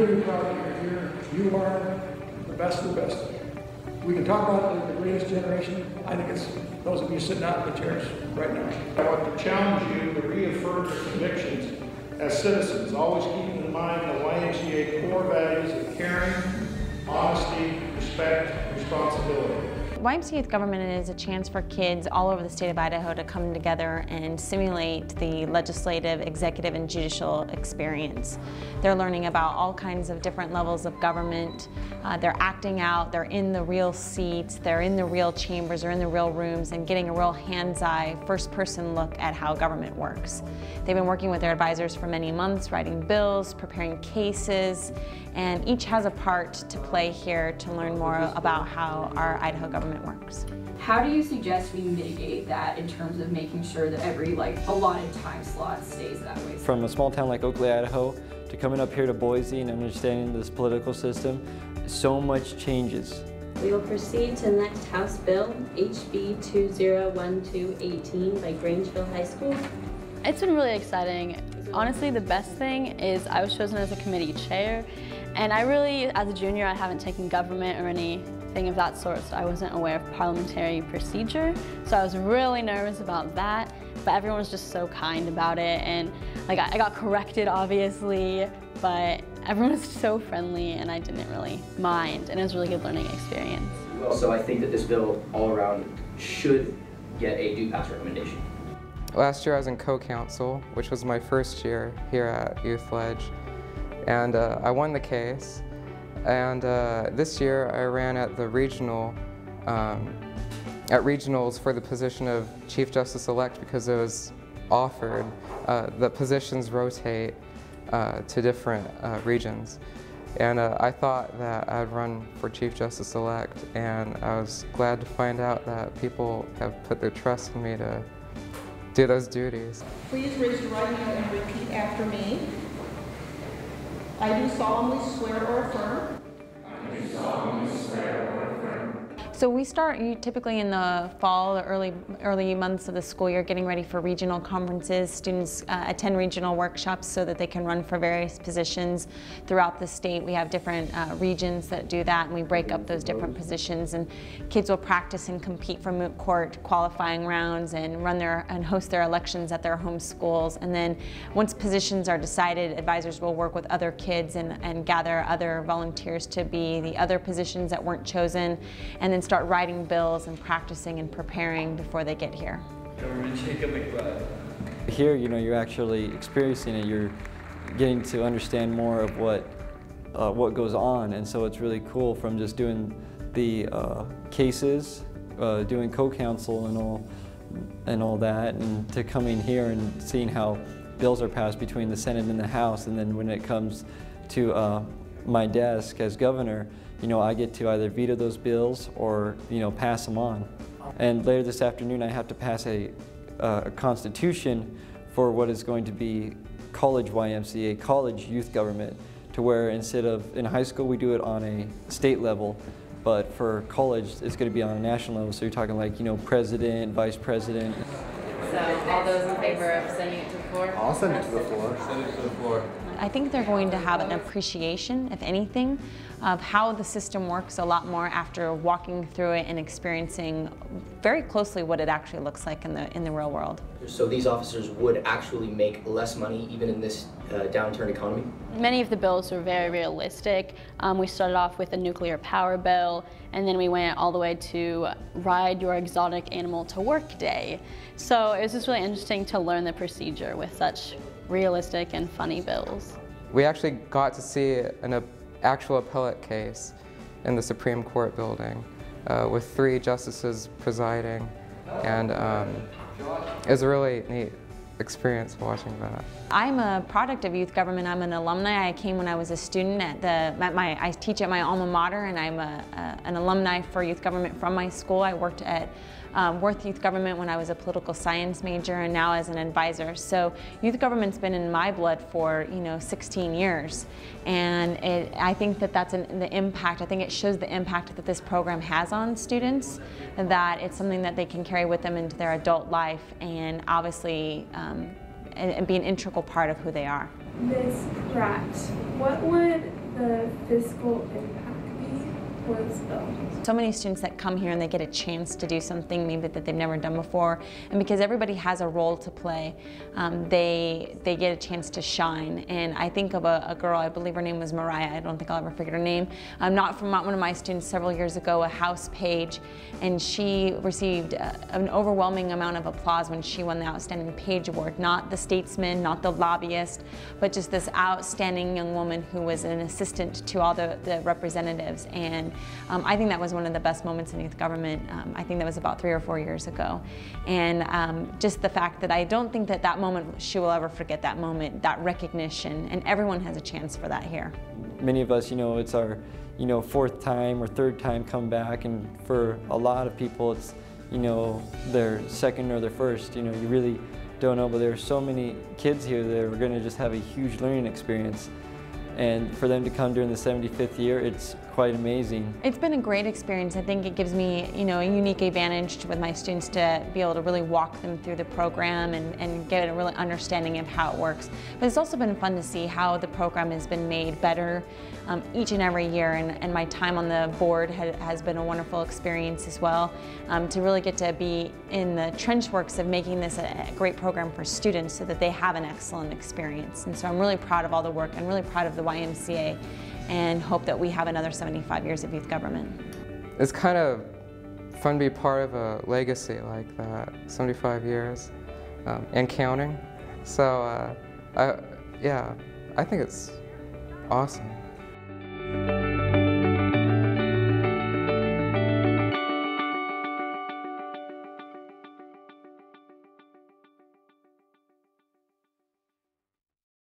really proud that you're here. You are the best of the best. We can talk about the greatest generation. I think it's those of you sitting out in the chairs right now. I want to challenge you to reaffirm your convictions as citizens, always keeping in mind the YMCA core values of caring, honesty, respect, responsibility. YMCA Youth Government is a chance for kids all over the state of Idaho to come together and simulate the legislative, executive, and judicial experience. They're learning about all kinds of different levels of government. They're acting out, they're in the real seats, they're in the real chambers, they're in the real rooms, and getting a real hands-eye, first-person look at how government works. They've been working with their advisors for many months, writing bills, preparing cases, and each has a part to play here to learn more about how our Idaho government works. How do you suggest we mitigate that in terms of making sure that every allotted time slot stays that way? From a small town like Oakley, Idaho, to coming up here to Boise and understanding this political system, so much changes. We will proceed to the next House Bill, HB 201218 by Grangeville High School. It's been really exciting. Honestly, the best thing is I was chosen as a committee chair, and I really, as a junior, I haven't taken government or anything of that sort, so I wasn't aware of parliamentary procedure. So I was really nervous about that, but everyone was just so kind about it, and I got corrected, obviously, but everyone was so friendly, and I didn't really mind, and it was a really good learning experience. So I think that this bill, all around, should get a do pass recommendation. Last year I was in co-counsel, which was my first year here at Youth Ledge, and I won the case. And this year I ran at the regionals for the position of Chief Justice-elect because it was offered. The positions rotate to different regions. And I thought that I'd run for Chief Justice-elect, and I was glad to find out that people have put their trust in me to do those duties. Please raise your right hand and repeat after me. I do solemnly swear or affirm. I do solemnly swear or affirm. So we start typically in the fall, the early months of the school year, getting ready for regional conferences. Students attend regional workshops so that they can run for various positions throughout the state. We have different regions that do that, and we break up those different positions. And kids will practice and compete for moot court qualifying rounds and host their elections at their home schools. And then once positions are decided, advisors will work with other kids and gather other volunteers to be the other positions that weren't chosen, and then start writing bills and practicing and preparing before they get here. McBride. Here, you're actually experiencing it. You're getting to understand more of what goes on, and so it's really cool from just doing the cases, doing co-counsel and all that, and to coming here and seeing how bills are passed between the Senate and the House, and then when it comes to my desk as governor, I get to either veto those bills or, pass them on. And later this afternoon, I have to pass a constitution for what is going to be college YMCA, college youth government, to where instead of in high school, we do it on a state level, but for college, it's going to be on a national level. So you're talking like, president, vice president. So all those in favor of sending it to the floor? I'll send it to the floor. Send it to the floor. I think they're going to have an appreciation, if anything, of how the system works a lot more after walking through it and experiencing very closely what it actually looks like in the real world. So these officers would actually make less money even in this downturn economy? Many of the bills are very realistic. We started off with a nuclear power bill, and then we went all the way to ride your exotic animal to work day. So it was just really interesting to learn the procedure with such realistic and funny bills. We actually got to see an actual appellate case in the Supreme Court building with 3 justices presiding, and it was a really neat experience watching that. I'm a product of youth government. I'm an alumni. I came when I was a student I teach at my alma mater, and I'm an alumni for youth government from my school. I worked at Worth Youth Government when I was a political science major, and now as an advisor. So youth government's been in my blood for 16 years, and I think that that's the impact. I think it shows the impact that this program has on students, that it's something that they can carry with them into their adult life, and obviously and be an integral part of who they are. Ms. Pratt, what would the fiscal impact was so many students that come here and they get a chance to do something maybe that they've never done before, and because everybody has a role to play, they get a chance to shine. And I think of a girl, I believe her name was Mariah, I don't think I'll ever forget her name, not one of my students several years ago, a house page, and she received an overwhelming amount of applause when she won the Outstanding Page Award. Not the statesman, not the lobbyist, but just this outstanding young woman who was an assistant to all the representatives. And I think that was one of the best moments in youth government. I think that was about 3 or 4 years ago. And just the fact that I don't think that that moment, she will ever forget that moment, that recognition, and everyone has a chance for that here. Many of us, it's our, 4th time or 3rd time come back, and for a lot of people it's, their 2nd or their 1st, you really don't know, but there are so many kids here that are going to just have a huge learning experience. And for them to come during the 75th year, it's quite amazing. It's been a great experience. I think it gives me, a unique advantage with my students to be able to really walk them through the program and get a real understanding of how it works. But it's also been fun to see how the program has been made better each and every year, and my time on the board has been a wonderful experience as well, to really get to be in the trench works of making this a great program for students so that they have an excellent experience. And so I'm really proud of all the work. I'm really proud of the YMCA and hope that we have another 75 years of youth government. It's kind of fun to be part of a legacy like that, 75 years and counting. So yeah, I think it's awesome.